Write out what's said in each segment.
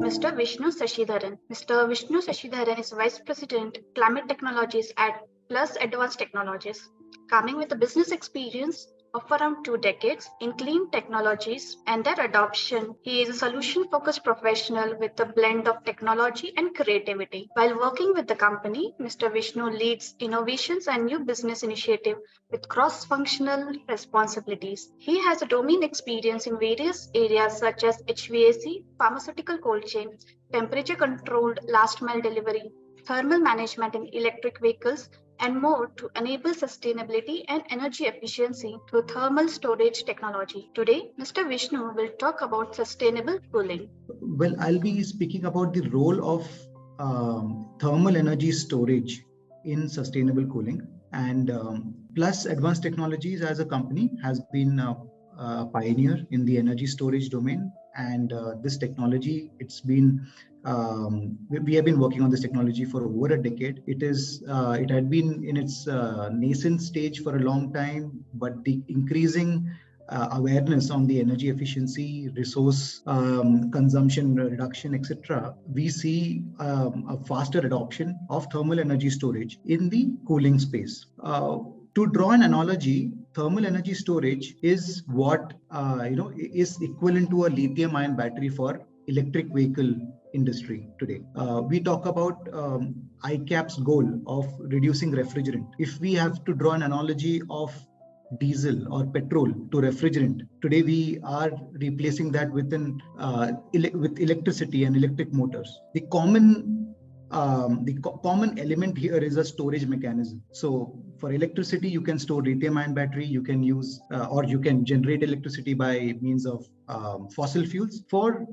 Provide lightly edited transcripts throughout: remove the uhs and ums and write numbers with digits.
Mr. Vishnu Sasidharan. Mr. Vishnu Sasidharan is Vice President, Climate Technologies at Plus Advanced Technologies, coming with a business experience of around 2 decades in clean technologies and their adoption. He is a solution-focused professional with a blend of technology and creativity. While working with the company, Mr. Vishnu leads innovations and new business initiatives with cross-functional responsibilities. He has a domain experience in various areas such as HVAC, pharmaceutical cold chain, temperature-controlled last-mile delivery, thermal management in electric vehicles, and more to enable sustainability and energy efficiency through thermal storage technology. Today, Mr. Vishnu will talk about sustainable cooling. Well, I'll be speaking about the role of thermal energy storage in sustainable cooling. And Plus Advanced Technologies as a company has been a pioneer in the energy storage domain. And this technology, we have been working on this technology for over a decade. It had been in its nascent stage for a long time, but the increasing awareness on the energy efficiency, resource consumption reduction, etc., we see a faster adoption of thermal energy storage in the cooling space. To draw an analogy, thermal energy storage is what is equivalent to a lithium-ion battery for electric vehicle industry today. We talk about ICAP's goal of reducing refrigerant. If we have to draw an analogy of diesel or petrol to refrigerant, today we are replacing that with electricity and electric motors. The common element here is a storage mechanism. So for electricity, you can store lithium-ion battery, you can use or you can generate electricity by means of fossil fuels. For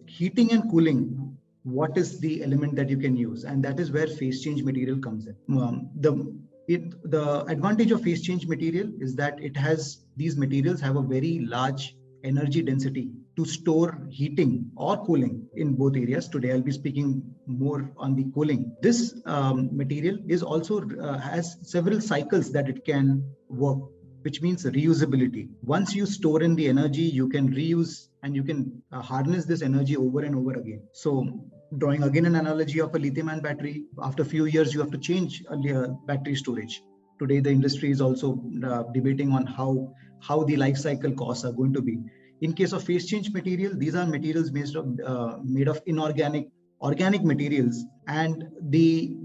heating and cooling, what is the element that you can use? And that is where phase change material comes in. The advantage of phase change material is that these materials have a very large energy density to store heating or cooling in both areas. Today, I'll be speaking more on the cooling. This material is also has several cycles that it can work, which means reusability. Once you store in the energy, you can reuse and you can harness this energy over and over again. So drawing again an analogy of a lithium-ion battery, after a few years, you have to change a battery storage. Today, the industry is also debating on how the life cycle costs are going to be. In case of phase change material, these are materials made of organic materials, and the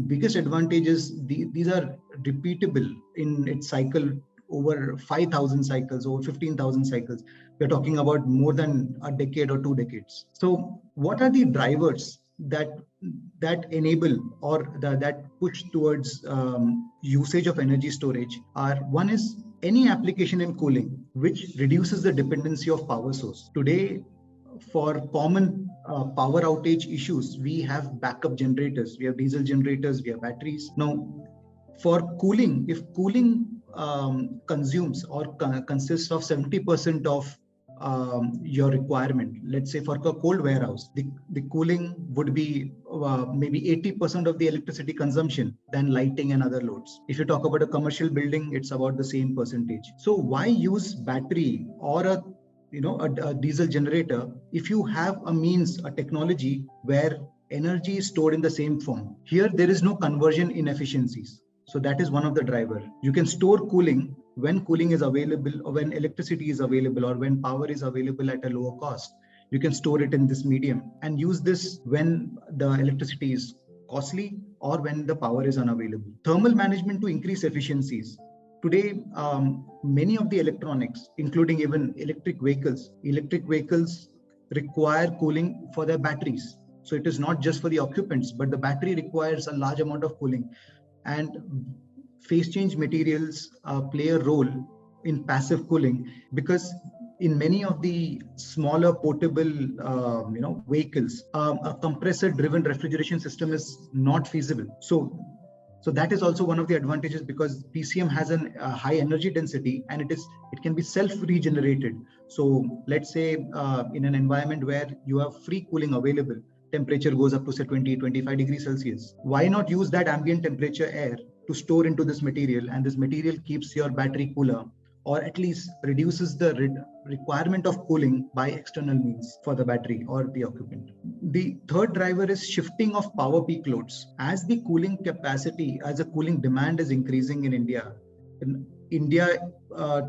biggest advantage is these are repeatable in its cycle over 5,000 cycles, over 15,000 cycles. We're talking about more than a decade or 2 decades. So what are the drivers that enable or that push towards usage of energy storage? One is any application in cooling which reduces the dependency of power source. Today, for common power outage issues, we have backup generators, we have diesel generators, we have batteries. Now, for cooling, if cooling consumes or consists of 70% of your requirement, let's say for a cold warehouse, the cooling would be maybe 80% of the electricity consumption than lighting and other loads. If you talk about a commercial building, it's about the same percentage. So why use battery or a diesel generator if you have a technology where energy is stored in the same form? Here, there is no conversion inefficiencies. So that is one of the drivers. You can store cooling when cooling is available, or when electricity is available, or when power is available at a lower cost. You can store it in this medium and use this when the electricity is costly or when the power is unavailable. Thermal management to increase efficiencies. Today, many of the electronics, including even electric vehicles require cooling for their batteries. So it is not just for the occupants, but the battery requires a large amount of cooling. And phase change materials play a role in passive cooling, because in many of the smaller portable vehicles, a compressor-driven refrigeration system is not feasible. So that is also one of the advantages, because PCM has a high energy density and it can be self-regenerated. So let's say in an environment where you have free cooling available, temperature goes up to say 20-25 degrees Celsius. Why not use that ambient temperature air to store into this material, and this material keeps your battery cooler or at least reduces the requirement of cooling by external means for the battery or the occupant. The third driver is shifting of power peak loads. As the cooling capacity, as the cooling demand is increasing in India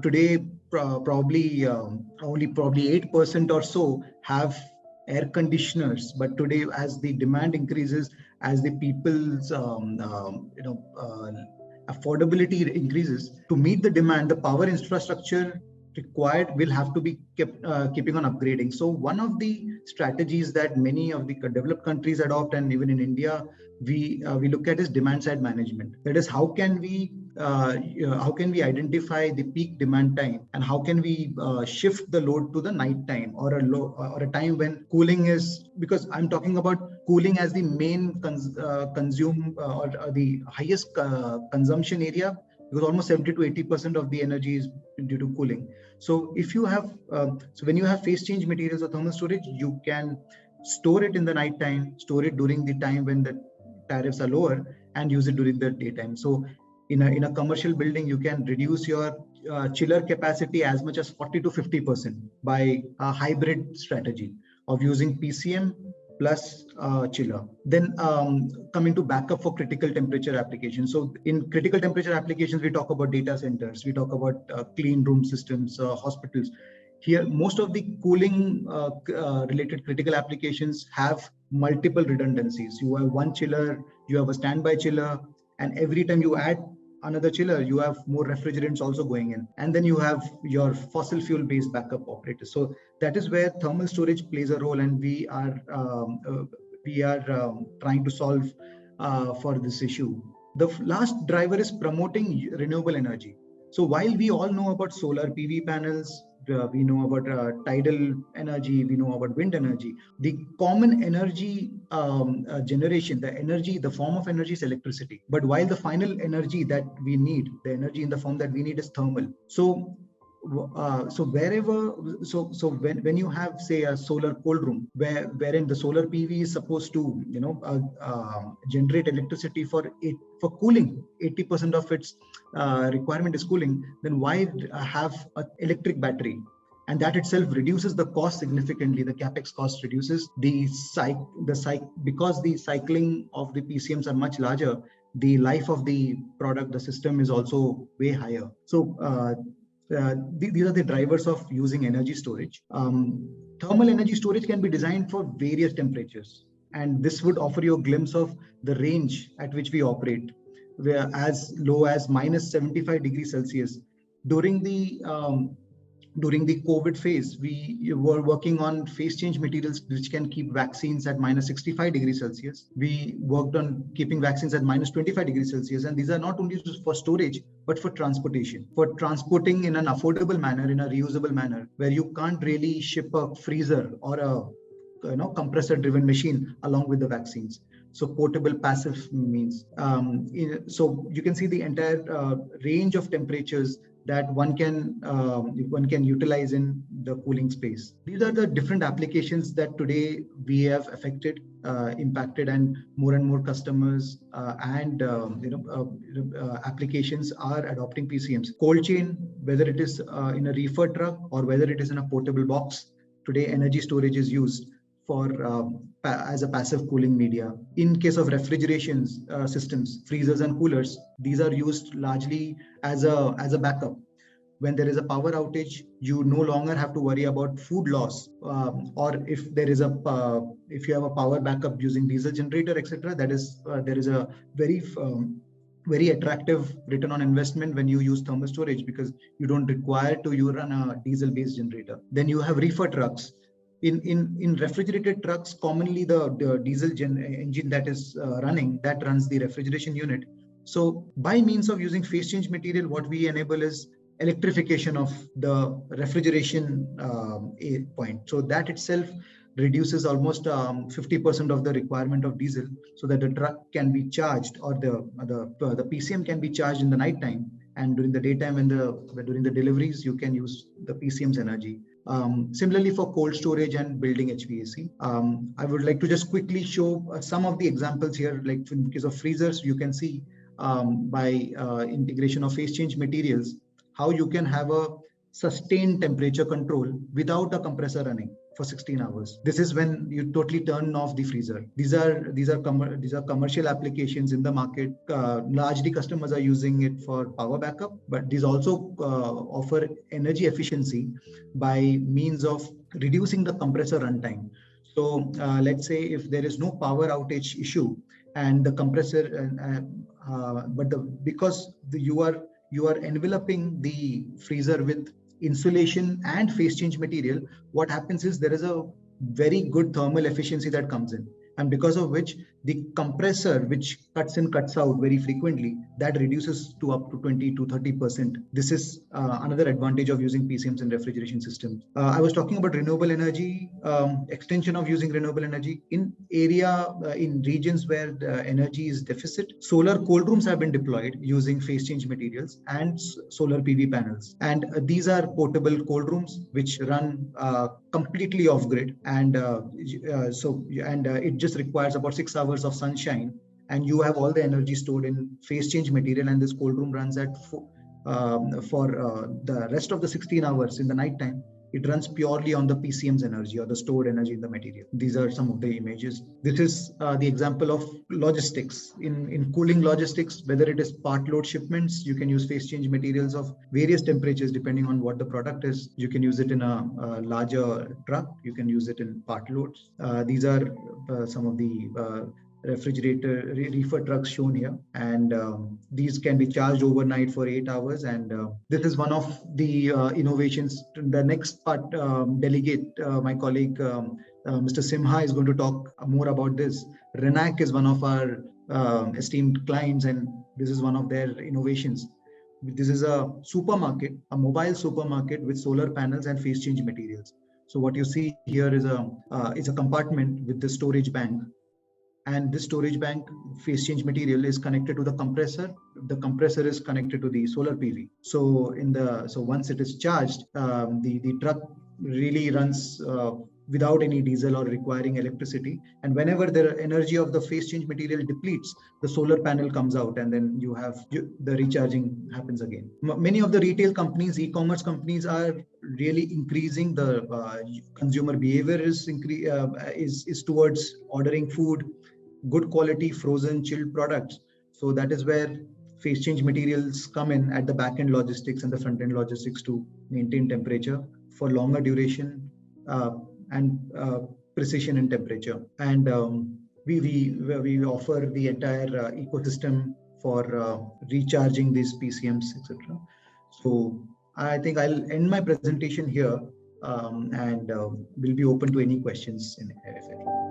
today, probably only 8% or so have air conditioners. But today, as the demand increases, as the people's affordability increases, to meet the demand, the power infrastructure required will have to be keeping on upgrading. So one of the strategies that many of the developed countries adopt, and even in India, we look at is demand side management. That is, how can we identify the peak demand time, and how can we shift the load to the night time, or a time when cooling is, because I'm talking about cooling as the main consume or the highest consumption area, because almost 70 to 80% of the energy is due to cooling. So if you have, when you have phase change materials or thermal storage, you can store it in the night time, store it during the time when the tariffs are lower, and use it during the daytime. So in a commercial building, you can reduce your chiller capacity as much as 40 to 50% by a hybrid strategy of using PCM plus chiller. Then coming to backup for critical temperature applications. So in critical temperature applications, we talk about data centers, we talk about clean room systems, hospitals. Here, most of the cooling related critical applications have multiple redundancies. You have one chiller, you have a standby chiller, and every time you add another chiller, you have more refrigerants also going in. And then you have your fossil fuel based backup operators. So that is where thermal storage plays a role, and we are trying to solve for this issue. The last driver is promoting renewable energy. So while we all know about solar PV panels, we know about tidal energy, we know about wind energy, the common energy generation, the form of energy is electricity. But while the final energy that we need, the energy in the form that we need, is thermal. So when you have, say, a solar cold room wherein the solar PV is supposed to generate electricity for cooling, 80% of its requirement is cooling, then why have an electric battery? And that itself reduces the cost significantly. The capex cost reduces. Because the cycling of the PCMs are much larger, the life of the product, the system, is also way higher. So these are the drivers of using energy storage. Thermal energy storage can be designed for various temperatures, and this would offer you a glimpse of the range at which we operate, where as low as minus 75 degrees Celsius. During the COVID phase, we were working on phase change materials which can keep vaccines at minus 65 degrees Celsius. We worked on keeping vaccines at minus 25 degrees Celsius. And these are not only for storage, but for transportation, for transporting in an affordable manner, in a reusable manner, where you can't really ship a freezer or a compressor-driven machine along with the vaccines. So portable passive means. So you can see the entire range of temperatures that one can utilize in the cooling space. These are the different applications that today we have impacted, and more customers and applications are adopting PCMs. Cold chain, whether it is in a reefer truck or whether it is in a portable box, today energy storage is used as a passive cooling media. In case of refrigeration systems, freezers and coolers, these are used largely as a backup. When there is a power outage, you no longer have to worry about food loss, or if you have a power backup using diesel generator, etc. There is a very attractive return on investment when you use thermal storage, because you don't require to run a diesel based generator. Then you have reefer trucks. In refrigerated trucks, commonly the diesel engine that is running, that runs the refrigeration unit. So by means of using phase change material, what we enable is electrification of the refrigeration point. So that itself reduces almost 50% of the requirement of diesel, so that the truck can be charged, or the PCM can be charged in the night time, and during the daytime during the deliveries, you can use the PCM's energy. Similarly for cold storage and building HVAC, I would like to just quickly show some of the examples here. Like in case of freezers, you can see by integration of phase change materials, how you can have a sustained temperature control without a compressor running for 16 hours. This is when you totally turn off the freezer. These are commercial applications in the market. Largely customers are using it for power backup, but these also offer energy efficiency by means of reducing the compressor runtime. So let's say if there is no power outage issue and the compressor, because you are enveloping the freezer with insulation and phase change material, what happens is there is a very good thermal efficiency that comes in, and because of which the compressor, which cuts in cuts out very frequently, that reduces to up to 20 to 30%. This is another advantage of using PCMs in refrigeration systems. I was talking about renewable energy, extension of using renewable energy in in regions where the energy is deficit. Solar cold rooms have been deployed using phase change materials and solar PV panels, and these are portable cold rooms which run completely off grid, and it just requires about 6 hours of sunshine, and you have all the energy stored in phase change material, and this cold room runs at for the rest of the 16 hours in the night time. It runs purely on the PCM's energy or the stored energy in the material. These are some of the images. This is the example of logistics. In cooling logistics, whether it is part load shipments, you can use phase change materials of various temperatures depending on what the product is. You can use it in a larger truck. You can use it in part loads. These are some of the refrigerator reefer trucks shown here, and these can be charged overnight for 8 hours, and this is one of the innovations. The next part, delegate, my colleague Mr. Simha is going to talk more about this. Renac is one of our esteemed clients, and this is one of their innovations. This is a supermarket, a mobile supermarket with solar panels and phase change materials. So what you see here is a compartment with the storage bank. And this storage bank phase change material is connected to the compressor. The compressor is connected to the solar PV. So once it is charged, the truck really runs without any diesel or requiring electricity. And whenever the energy of the phase change material depletes, the solar panel comes out, and then the recharging happens again. Many of the retail companies, e-commerce companies, are really increasing the consumer behavior is towards ordering food, good quality frozen chilled products. So that is where phase change materials come in at the back end logistics and the front end logistics to maintain temperature for longer duration and precision in temperature. And we offer the entire ecosystem for recharging these PCMs, etc. So I think I'll end my presentation here, and we'll be open to any questions if any.